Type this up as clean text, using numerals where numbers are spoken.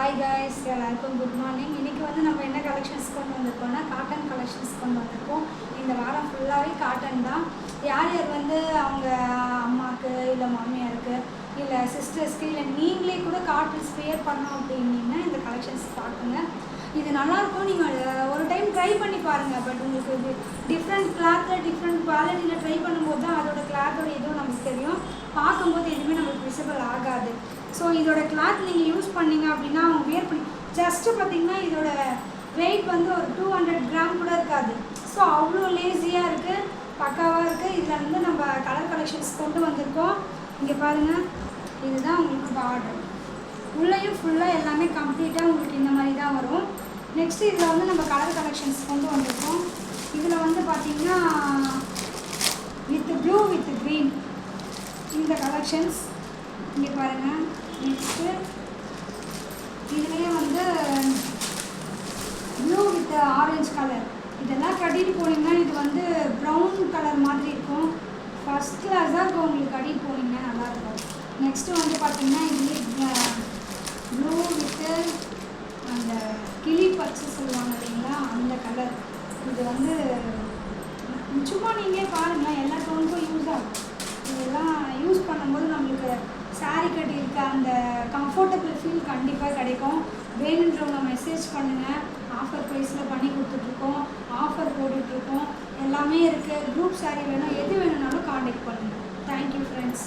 Hi guys, எல்லாருக்கும் good morning. இன்றைக்கி வந்து நம்ம என்ன கலெக்ஷன்ஸ் கொண்டு வந்திருக்கோம்னா காட்டன் கலெக்ஷன்ஸ் கொண்டு வந்திருக்கோம். இந்த வாரம் ஃபுல்லாகவே காட்டன் தான். யார் யார் வந்து அவங்க அம்மாவுக்கு இல்லை மாமியாருக்கு இல்லை சிஸ்டர்ஸ்க்கு இல்லை நீங்களே கூட காட்டன்ஸ் வேர் பண்ணோம் அப்படின்னீங்கன்னா இந்த கலெக்ஷன்ஸ் பார்க்குங்க. இது நல்லாயிருக்கும். நீங்கள் ஒரு டைம் ட்ரை பண்ணி பாருங்கள். பட் உங்களுக்கு இது டிஃப்ரெண்ட் கிளாத்தில் டிஃப்ரெண்ட் குவாலிட்டியில் ட்ரை பண்ணும்போது தான் அதோட கிளாத்தோட இதுவும் நமக்கு தெரியும். பார்க்கும்போது எதுவுமே நம்மளுக்கு விசிபிள் ஆகாது. ஸோ இதோட கிளாத் நீங்கள் யூஸ் பண்ணிங்க அப்படின்னா அவங்க வேர் பண்ணி ஜஸ்ட்டு பார்த்திங்கன்னா இதோட வெயிட் வந்து ஒரு 200 கிராம் கூட இருக்காது. ஸோ அவ்வளோ லேசியாக இருக்குது, பக்காவாக இருக்குது. இதில் வந்து நம்ம கலர் கலெக்ஷன்ஸ் கொண்டு வந்திருக்கோம். இங்கே பாருங்கள், இதுதான் உங்களுக்கு பார்டர். உள்ளேயும் ஃபுல்லாக எல்லாமே கம்ப்ளீட்டாக உங்களுக்கு இந்த மாதிரி தான் வரும். நெக்ஸ்ட்டு இதில் வந்து நம்ம கலர் கலெக்ஷன்ஸ் கொண்டு வந்திருக்கோம். இதில் வந்து பார்த்திங்கன்னா வித் ப்ளூ வித் க்ரீன் இந்த கலெக்ஷன்ஸ் இங்கே பாருங்கள். நெக்ஸ்ட்டு இதுலேயே வந்து ப்ளூ வித் ஆரஞ்சு கலர். இதெல்லாம் கட்டிட்டு போனீங்கன்னா இது வந்து ப்ரௌன் கலர் மாதிரி இருக்கும். ஃபஸ்ட் கிளாஸாக இருக்கும். உங்களுக்கு கட்டிட்டு போனீங்கன்னா நல்லாயிருக்கும். நெக்ஸ்ட்டு வந்து பார்த்திங்கன்னா இதுலேயே ப்ளூ வித்து அந்த கிளி பச்சை சொல்லுவாங்க இல்லைங்களா, அந்த கலர். இது வந்து சும்மா நீங்கள் பாருங்கள், எல்லா டோனுக்கும் யூஸ் ஆகும். இதெல்லாம் யூஸ் பண்ணும்போது நம்மளுக்கு சாரீ கட்டியிருக்க அந்த கம்ஃபர்டபுள் ஃபீல் கண்டிப்பாக கிடைக்கும். வேணுன்றவங்க மெசேஜ் பண்ணுங்கள். ஆஃபர் ப்ரைஸில் பண்ணி கொடுத்துட்ருக்கோம், ஆஃபர் போட்டுட்ருக்கோம், எல்லாமே இருக்குது. குரூப் சாரீ வேணும், எது வேணும்னாலும் காண்டாக்ட் பண்ணுங்கள். Thank you friends.